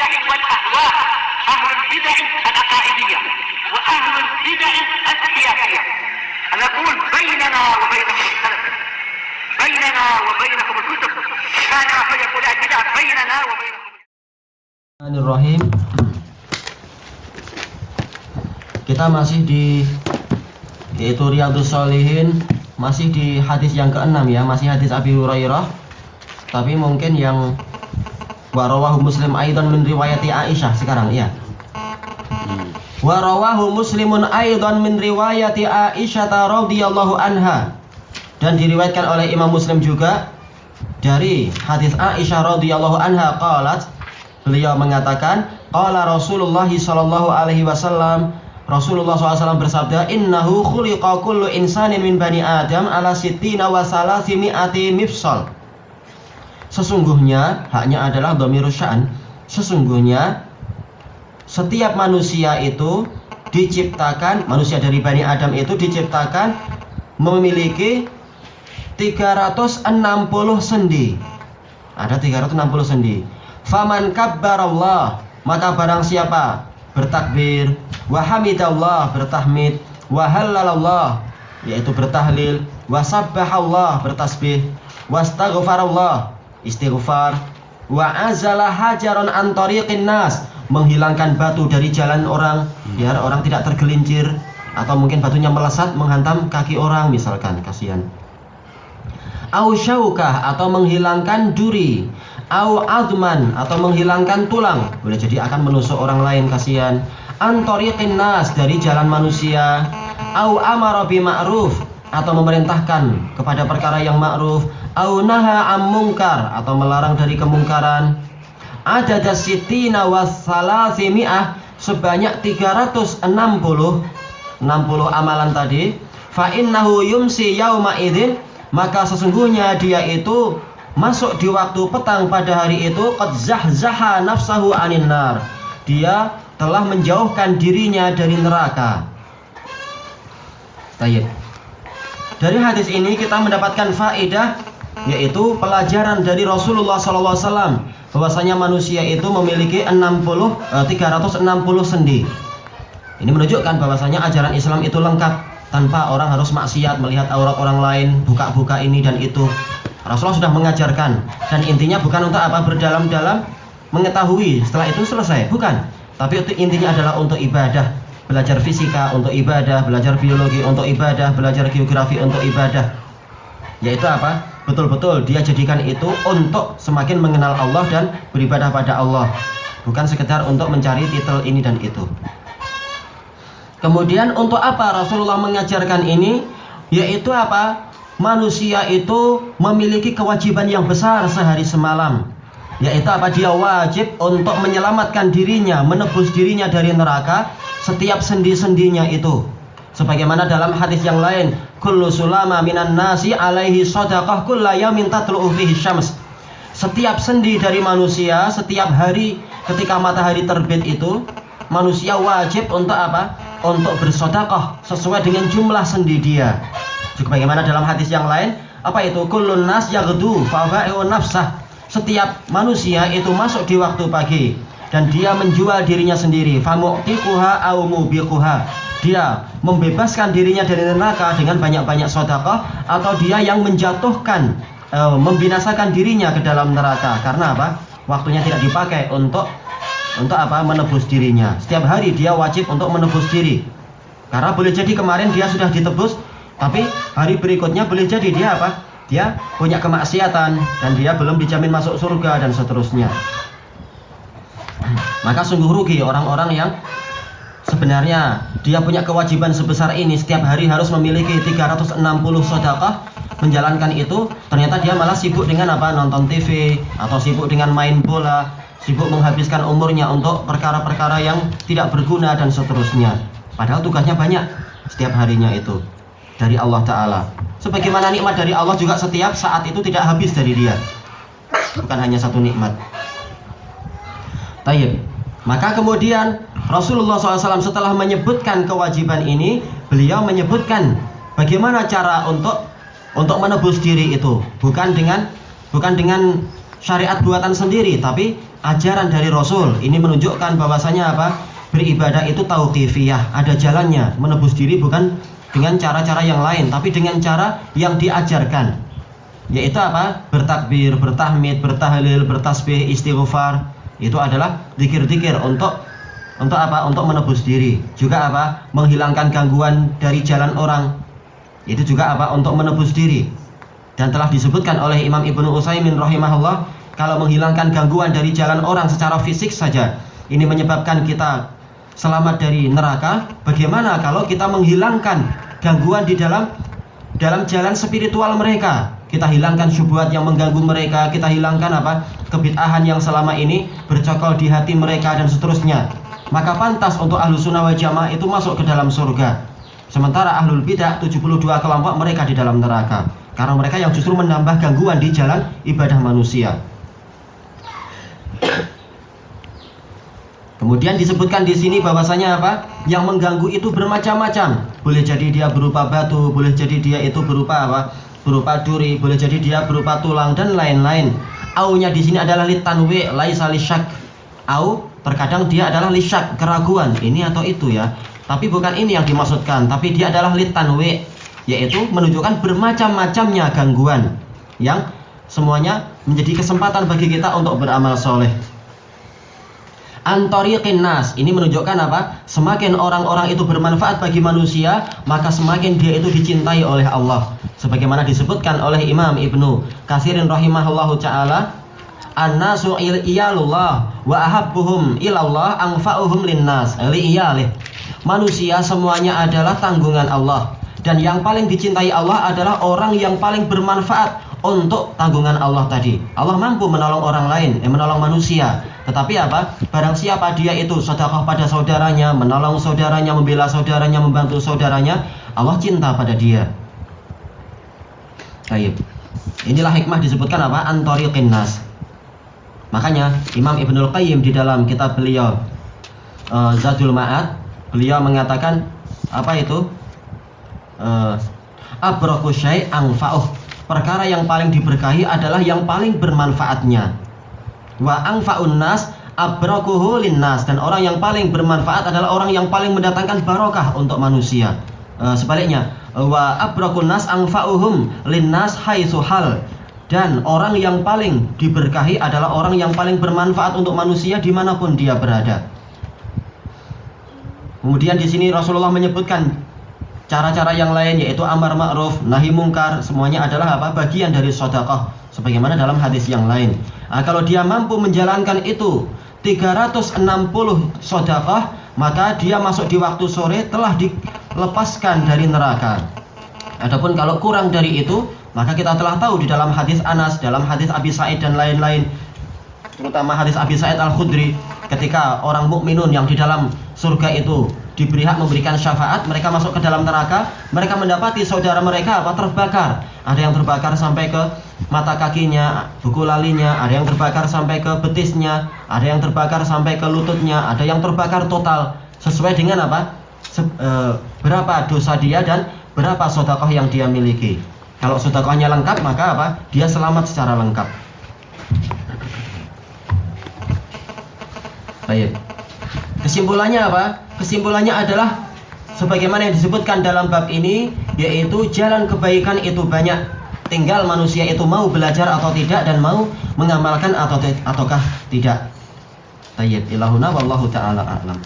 البدع والأهواء، أهل البدع العقائدية وأهل البدع السياسية. نقول بيننا وبينكم السلف، بيننا وبينكم الكتب، كان فيقول البدع بيننا وبينكم. Bismillahirrahmanirrahim. Kita masih yaitu Riyadhus Shalihin, masih di hadis yang ke-6 ya, masih hadis Abi Hurairah. Tapi mungkin yang wa rawahu Muslim aidan min riwayati Aisyah sekarang ya. Wa rawahu Muslimun aidan min riwayati Aisyah radhiyallahu anha. Dan diriwayatkan oleh Imam Muslim juga dari hadis Aisyah radhiyallahu anha qalat, beliau mengatakan, qala Rasulullah sallallahu alaihi wasallam, Rasulullah SAW bersabda, innahu khuliqa kullu insanin min bani Adam ala sittina wa salasimi'ati mifsal. Sesungguhnya, haknya adalah dhamirus sya'an, sesungguhnya setiap manusia itu diciptakan, manusia dari bani Adam itu diciptakan memiliki 360 sendi. Ada 360 sendi. Faman kabbarallah, maka barang siapa bertakbir, wa hamidallah, bertahmid, wa hallalallah, yaitu bertahlil, wa sabbahallah, bertasbih, wa astaghfarallah, istighfar, wa azala hajaran an tariqin nas, menghilangkan batu dari jalan orang biar orang tidak tergelincir, atau mungkin batunya melesat menghantam kaki orang misalkan, kasihan. Au syaukah, atau menghilangkan duri, au adman, atau menghilangkan tulang, boleh jadi akan menusuk orang lain, kasihan. Antariqin nas, dari jalan manusia. Au amara bi ma'ruf, atau memerintahkan kepada perkara yang ma'ruf. Au naha am munkar, atau melarang dari kemungkaran. Adada sittina was salasimi'ah, sebanyak 360 amalan tadi. Fa innahu yumsi yauma idzin, maka sesungguhnya dia itu masuk di waktu petang pada hari itu, qad zahzaha nafsahu anin nar, dia telah menjauhkan dirinya dari neraka. Baik. Dari hadis ini kita mendapatkan faedah, yaitu pelajaran dari Rasulullah SAW, bahwasanya manusia itu memiliki 360 sendi. Ini menunjukkan bahwasanya ajaran Islam itu lengkap, tanpa orang harus maksiat, melihat aurat orang lain, buka-buka ini dan itu. Rasulullah sudah mengajarkan, dan intinya bukan untuk apa berdalam-dalam mengetahui setelah itu selesai, bukan. Tapi itu intinya adalah untuk ibadah, belajar fisika untuk ibadah, belajar biologi untuk ibadah, belajar geografi untuk ibadah. Yaitu apa? Betul-betul dia jadikan itu untuk semakin mengenal Allah dan beribadah pada Allah, bukan sekedar untuk mencari titel ini dan itu. Kemudian untuk apa Rasulullah mengajarkan ini? Yaitu apa? Manusia itu memiliki kewajiban yang besar sehari semalam, yaitu apa? Dia wajib untuk menyelamatkan dirinya, menebus dirinya dari neraka, setiap sendi-sendinya itu. Sebagaimana dalam hadis yang lain, kullu sulama minan nasi alaihi shadaqah kulla yaumin tatlu'u fihi syams. Setiap sendi dari manusia, setiap hari ketika matahari terbit itu, manusia wajib untuk apa? Untuk bersedekah sesuai dengan jumlah sendi dia. Juga bagaimana dalam hadis yang lain, apa itu? Kullun nas yaghdu fa fa'i'u nafsah. Setiap manusia itu masuk di waktu pagi dan dia menjual dirinya sendiri. Fa mu'tiquha au mubiquha. Dia membebaskan dirinya dari neraka dengan banyak-banyak sedekah, atau dia yang menjatuhkan, membinasakan dirinya ke dalam neraka. Karena apa? Waktunya tidak dipakai untuk apa? Menebus dirinya. Setiap hari dia wajib untuk menebus diri. Karena boleh jadi kemarin dia sudah ditebus, tapi hari berikutnya boleh jadi dia apa? Dia punya kemaksiatan dan dia belum dijamin masuk surga dan seterusnya. Maka sungguh rugi orang-orang yang sebenarnya dia punya kewajiban sebesar ini, setiap hari harus memiliki 360 sedekah, menjalankan itu, ternyata dia malah sibuk dengan apa? Nonton TV, atau sibuk dengan main bola, sibuk menghabiskan umurnya untuk perkara-perkara yang tidak berguna dan seterusnya. Padahal tugasnya banyak setiap harinya itu dari Allah Ta'ala. Sebagaimana nikmat dari Allah juga setiap saat itu tidak habis dari dia, bukan hanya satu nikmat. Tayyib. Maka kemudian Rasulullah SAW setelah menyebutkan kewajiban ini, beliau menyebutkan bagaimana cara untuk menebus diri itu, bukan dengan syariat buatan sendiri, tapi ajaran dari Rasul. Ini menunjukkan bahwasanya apa? Beribadah itu tauqifiyah, ada jalannya. Menebus diri bukan dengan cara-cara yang lain, tapi dengan cara yang diajarkan. Yaitu apa? Bertakbir, bertahmid, bertahlil, bertasbih, istighfar. Itu adalah zikir-zikir untuk apa? Untuk menebus diri. Juga apa? Menghilangkan gangguan dari jalan orang. Itu juga apa? Untuk menebus diri. Dan telah disebutkan oleh Imam Ibnu Utsaimin rahimahullah, kalau menghilangkan gangguan dari jalan orang secara fisik saja ini menyebabkan kita selamat dari neraka, bagaimana kalau kita menghilangkan gangguan di dalam jalan spiritual mereka? Kita hilangkan syubhat yang mengganggu mereka, kita hilangkan apa? Kebid'ahan yang selama ini bercokol di hati mereka dan seterusnya. Maka pantas untuk Ahlus Sunnah wal Jamaah itu masuk ke dalam surga. Sementara Ahlul Bidah 72 kelompok mereka di dalam neraka. Karena mereka yang justru menambah gangguan di jalan ibadah manusia. Kemudian disebutkan di sini bahwasanya apa? Yang mengganggu itu bermacam-macam. Boleh jadi dia berupa batu, boleh jadi dia itu berupa apa? Berupa duri, boleh jadi dia berupa tulang dan lain-lain. Aunya di sini adalah litanwi, laisa lisyak. Au terkadang dia adalah lisyak, keraguan, ini atau itu ya. Tapi bukan ini yang dimaksudkan, tapi dia adalah litanwi, yaitu menunjukkan bermacam-macamnya gangguan yang semuanya menjadi kesempatan bagi kita untuk beramal soleh. Antariqin nas, ini menunjukkan apa? Semakin orang-orang itu bermanfaat bagi manusia, maka semakin dia itu dicintai oleh Allah. Sebagaimana disebutkan oleh Imam Ibnu Katsirin rahimahullahu ta'ala, an-nasu iyalullah wa ahabbuhum ilallah anfa'uhum linnas. Iyalih. Manusia semuanya adalah tanggungan Allah, dan yang paling dicintai Allah adalah orang yang paling bermanfaat untuk tanggungan Allah tadi. Allah mampu menolong orang lain, menolong manusia. Tetapi apa? Barang siapa dia itu sedekah pada saudaranya, menolong saudaranya, membela saudaranya, membantu saudaranya, Allah cinta pada dia. Baik. Inilah hikmah disebutkan apa? Antariqin nas. Makanya Imam Ibnul Qayyim di dalam kitab beliau Zadul Ma'ad, beliau mengatakan apa itu? Abraku syai' anfa'uh. Perkara yang paling diberkahi adalah yang paling bermanfaatnya. Wa anfa'un nas abrakuhu linnas, dan orang yang paling bermanfaat adalah orang yang paling mendatangkan barokah untuk manusia. Sebaliknya, wa abrakun nas anfa'uhum linnas haitsu hal, dan orang yang paling diberkahi adalah orang yang paling bermanfaat untuk manusia dimanapun dia berada. Kemudian di sini Rasulullah menyebutkan cara-cara yang lain, yaitu amar ma'ruf, nahi mungkar, semuanya adalah apa? Bagian dari sedekah, sebagaimana dalam hadis yang lain. Kalau dia mampu menjalankan itu 360 sedekah, maka dia masuk di waktu sore telah dilepaskan dari neraka. Adapun kalau kurang dari itu, maka kita telah tahu di dalam hadis Anas, dalam hadis Abi Sa'id dan lain-lain, terutama hadis Abi Sa'id Al-Khudri, ketika orang mukminun yang di dalam surga itu diberi hak memberikan syafaat, mereka masuk ke dalam neraka, mereka mendapati saudara mereka apa? Terbakar. Ada yang terbakar sampai ke mata kakinya, buku lalinya, ada yang terbakar sampai ke betisnya, ada yang terbakar sampai ke lututnya, ada yang terbakar total, sesuai dengan apa? Berapa dosa dia dan berapa sedekah yang dia miliki. Kalau sedekahnya lengkap, maka apa? Dia selamat secara lengkap. Baik. Kesimpulannya apa? Kesimpulannya adalah sebagaimana yang disebutkan dalam bab ini, yaitu jalan kebaikan itu banyak. Tinggal manusia itu mau belajar atau tidak, dan mau mengamalkan ataukah tidak. Tayyib ilahuna wallahu ta'ala a'lam.